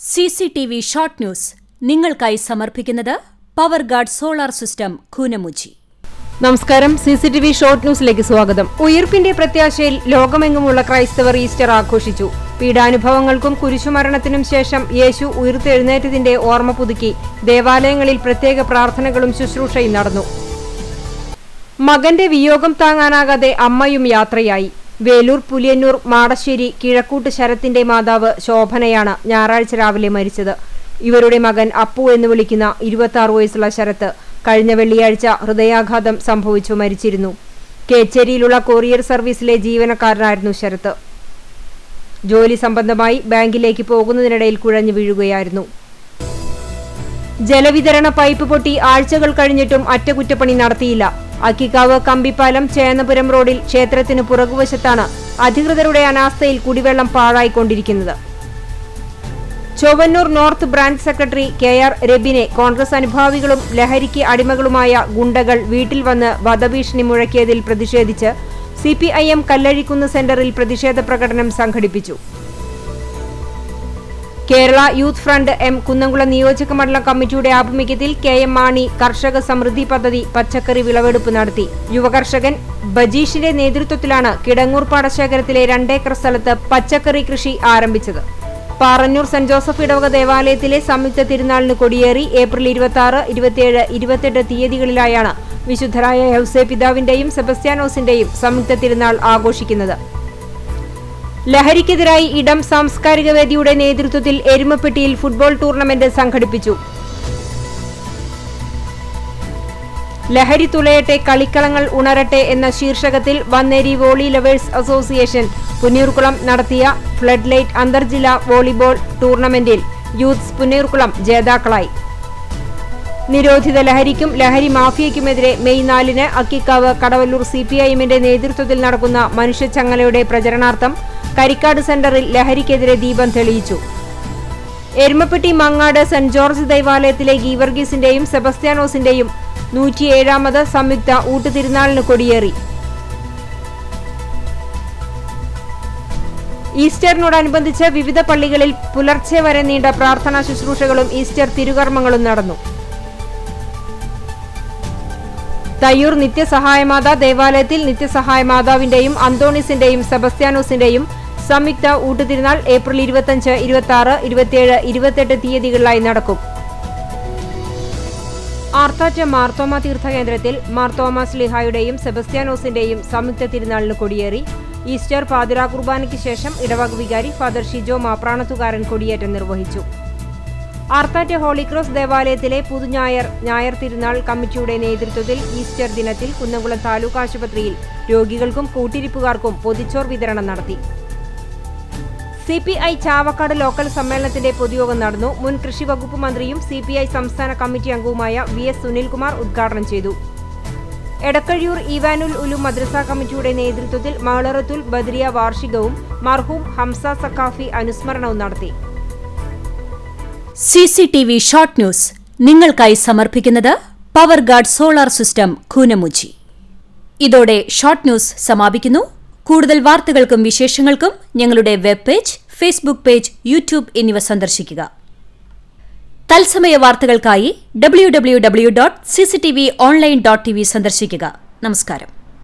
CCTV short news നിങ്ങൾക്കായി സമർപ്പിക്കുന്നത് power guard solar system Koonamuchi. നമസ്കാരം. CCTV ഷോർട്ട് ന്യൂസിലേക്ക് സ്വാഗതം. ഉയിർപ്പിന്റെ പ്രത്യാശയിൽ ലോകമെങ്ങുമുള്ള ക്രൈസ്തവർ ഈസ്റ്റർ ആഘോഷിച്ചു. പീഡാനുഭവങ്ങൾക്കും കുരിശുമരണത്തിനും ശേഷം യേശു ഉയിർത്തെഴുന്നേറ്റതിന്റെ ഓർമ്മ പുതുക്കി ദേവാലയങ്ങളിൽ പ്രത്യേക പ്രാർത്ഥനകളും ശുശ്രൂഷയും നടന്നു. മകന്റെ വിയോഗം താങ്ങാനാകാതെ അമ്മയും യാത്രയായി. വേലൂർ, പുലിയന്നൂർ, മാടശ്ശേരി, കിഴക്കൂട്ട് ശരത്തിന്റെ മാതാവ് ശോഭനയാണ് ഞായറാഴ്ച രാവിലെ മരിച്ചത്. ഇവരുടെ മകൻ അപ്പു എന്ന് വിളിക്കുന്ന 26 വയസ്സുള്ള ശരത്ത് കഴിഞ്ഞ വെള്ളിയാഴ്ച ഹൃദയാഘാതം സംഭവിച്ചു മരിച്ചിരുന്നു. കേച്ചേരിയിലുള്ള കൊറിയർ സർവീസിലെ ജീവനക്കാരനായിരുന്നു ശരത്ത്. ജോലി സംബന്ധമായി ബാങ്കിലേക്ക് പോകുന്നതിനിടയിൽ കുഴഞ്ഞു വീഴുകയായിരുന്നു. ജലവിതരണ പൈപ്പ് പൊട്ടി ആഴ്ചകൾ കഴിഞ്ഞിട്ടും അറ്റകുറ്റപ്പണി നടത്തിയില്ല. അക്കിക്കാവ് കമ്പിപ്പാലം ചേന്നപുരം റോഡിൽ ക്ഷേത്രത്തിന് പുറകുവശത്താണ് അധികൃതരുടെ അനാസ്ഥയിൽ കുടിവെള്ളം പാഴായിക്കൊണ്ടിരിക്കുന്നത്. Chowwannur north branch secretary KR രബിനെ കോൺഗ്രസ് അനുഭാവികളും ലഹരിക്ക് അടിമകളുമായ ഗുണ്ടകൾ വീട്ടിൽ വന്ന് വധഭീഷണി മുഴക്കിയതിൽ പ്രതിഷേധിച്ച് CPIM കല്ലഴിക്കുന്ന് സെന്ററിൽ പ്രതിഷേധ പ്രകടനം സംഘടിപ്പിച്ചു. Kerala youth front M Kunnamkulam നിയോജക മണ്ഡലം കമ്മിറ്റിയുടെ ആഭിമുഖ്യത്തിൽ KM മാണി കർഷക സമൃദ്ധി പദ്ധതി പച്ചക്കറി വിളവെടുപ്പ് നടത്തി. യുവകർഷകൻ ബജീഷിന്റെ നേതൃത്വത്തിലാണ് കിടങ്ങൂർ പാടശേഖരത്തിലെ 2 ഏക്കർ സ്ഥലത്ത് പച്ചക്കറി കൃഷി ആരംഭിച്ചത്. പാറന്നൂർ സെന്റ് ജോസഫ് ഇടവക ദേവാലയത്തിലെ സംയുക്ത തിരുനാളിന് കൊടിയേറി ഏപ്രിൽ 26, 27, 28 തീയതികളിലായാണ് വിശുദ്ധരായ യൗസേ പിതാവിന്റെയും സെബസ്ത്യാനോസിന്റെയും സംയുക്ത തിരുനാൾ ആഘോഷിക്കുന്നത്. ലഹരിക്കെതിരായി ഇടം സാംസ്കാരിക വേദിയുടെ നേതൃത്വത്തിൽ എരുമപ്പെട്ടിയിൽ ഫുട്ബോൾ ടൂർണമെന്റ് സംഘടിപ്പിച്ചു. ലഹരി തുലയട്ടെ, കളിക്കളങ്ങൾ ഉണരട്ടെ എന്ന ശീർഷകത്തിൽ Vanneri volley lovers association Punnayurkulam നടത്തിയ ഫ്ലഡ് ലൈറ്റ് അന്തർജില്ലാ വോളിബോൾ ടൂർണമെന്റിൽ യൂത്ത്സ് പുന്നയൂർകുളം ജേതാക്കളായി. നിരോധിത ലഹരിക്കും ലഹരി മാഫിയയ്ക്കുമെതിരെ മെയ് 4 അക്കിക്കാവ് കടവല്ലൂർ CPIMന്റെ നേതൃത്വത്തിൽ നടക്കുന്ന മനുഷ്യച്ചങ്ങലയുടെ പ്രചരണാർത്ഥം കരിക്കാട് സെന്ററിൽ ലഹരിക്കെതിരെ ദീപം തെളിയിച്ചു. എരുമപ്പെട്ടി മങ്ങാട് സെന്റ് ജോർജ് ദേവാലയത്തിലെ ഗീവർഗീസിന്റെയും സെബസ്ത്യാനോസിന്റെയും 107ാമത് സംയുക്ത ഊട്ടുതിരുനാളിന് കൊടിയേറി. ഈസ്റ്ററിനോടനുബന്ധിച്ച് വിവിധ പള്ളികളിൽ പുലർച്ചെ വരെ നീണ്ട പ്രാർത്ഥനാ ശുശ്രൂഷകളും ഈസ്റ്റർ തിരുകർമ്മങ്ങളും നടന്നു. തയ്യൂർ നിത്യസഹായമാതാ ദേവാലയത്തിൽ നിത്യസഹായമാതാവിന്റെയും അന്തോണീസിന്റെയും സെബസ്ത്യാനോസിന്റെയും സംയുക്ത ഊട്ടുതിരുനാൾ ഏപ്രിൽ 25, 26, 27, 28 തീയതികളിലായി നടക്കും. ആർത്താറ്റ് മാർത്തോമ തീർത്ഥകേന്ദ്രത്തിൽ മാർത്തോമ ശ്ലീഹായുടെയും സെബസ്ത്യാനോസിന്റെയും സംയുക്ത തിരുനാളിന് കൊടിയേറി. ഈസ്റ്റർ പാതിരാ കുർബാനയ്ക്ക് ശേഷം ഇടവക വികാരി ഫാദർ ഷിജോ മാപ്രാണത്തുകാരൻ കൊടിയേറ്റം നിർവഹിച്ചു. ആർത്താറ്റ് ഹോളിക്രോസ് ദേവാലയത്തിലെ ഞായർ തിരുനാൾ കമ്മിറ്റിയുടെ നേതൃത്വത്തിൽ ഈസ്റ്റർ ദിനത്തിൽ കുന്നംകുളം താലൂക്ക് ആശുപത്രിയിൽ രോഗികൾക്കും കൂട്ടിരിപ്പുകാർക്കും പൊതിച്ചോർ വിതരണം നടത്തി. CPI ചാവക്കാട് ലോക്കൽ സമ്മേളനത്തിന്റെ പൊതുയോഗം നടന്നു. മുൻ കൃഷി വകുപ്പ് മന്ത്രിയും CPI സംസ്ഥാന കമ്മിറ്റി അംഗവുമായ VS സുനിൽകുമാർ ഉദ്ഘാടനം ചെയ്തു. എടക്കഴിയൂർ ഈവാനുൽ ഉലൂം മദ്രസ കമ്മിറ്റിയുടെ നേതൃത്വത്തിൽ മഹളറത്തുൽ ബദ്രിയ വാർഷികവും മർഹൂം ഹംസ സഖാഫി അനുസ്മരണവും നടത്തി. CCTV ഷോർട്ട് ന്യൂസ് നിങ്ങൾക്കായി സമർപ്പിക്കുന്നത് power guard solar system Koonamuchi. ഇതോടെ ഷോർട്ട് ന്യൂസ് സമാപിക്കുന്നു. കൂടുതൽ വാർത്തകൾക്കും വിശേഷങ്ങൾക്കും ഞങ്ങളുടെ web page, Facebook page, YouTube എന്നിവ സന്ദർശിക്കുക. തത്സമയ വാർത്തകൾക്കായി www.cctv online.tv സന്ദർശിക്കുക. നമസ്കാരം.